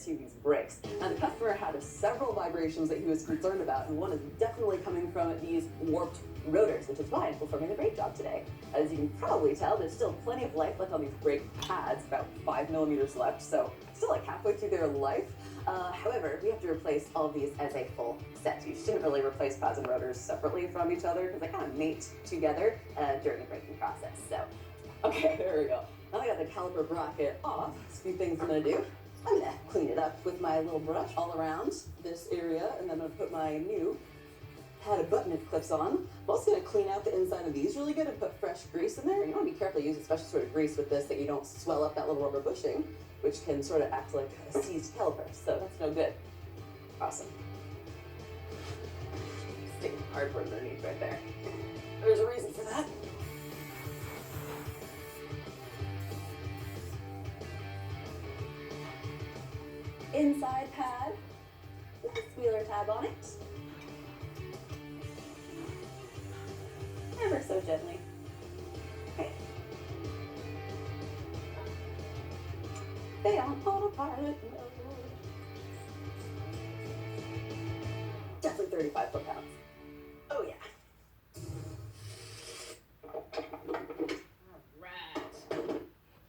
to these brakes. Now, the customer had several vibrations that he was concerned about, and one is definitely coming from these warped rotors, which is why I'm performing the brake job today. As you can probably tell, there's still plenty of life left on these brake pads, about 5 millimeters left, so still like halfway through their life. However, we have to replace all of these as a full set. You shouldn't really replace pads and rotors separately from each other because they kind of mate together during the braking process. So, okay, there we go. Now I got the caliper bracket off. There's a few things I'm gonna do. I'm gonna clean it up with my little brush all around this area, and then I'm gonna put my new padded button clips on. I'm also gonna clean out the inside of these really good and put fresh grease in there. You wanna be careful to use a special sort of grease with this that you don't swell up that little rubber bushing, which can sort of act like a seized caliper, so that's no good. Awesome. Stick cardboard underneath right there. There's a reason for that. Inside pad with the squealer tab on it. Ever so gently. Okay. Stay on autopilot mode. Definitely 35 foot-pounds. Oh yeah.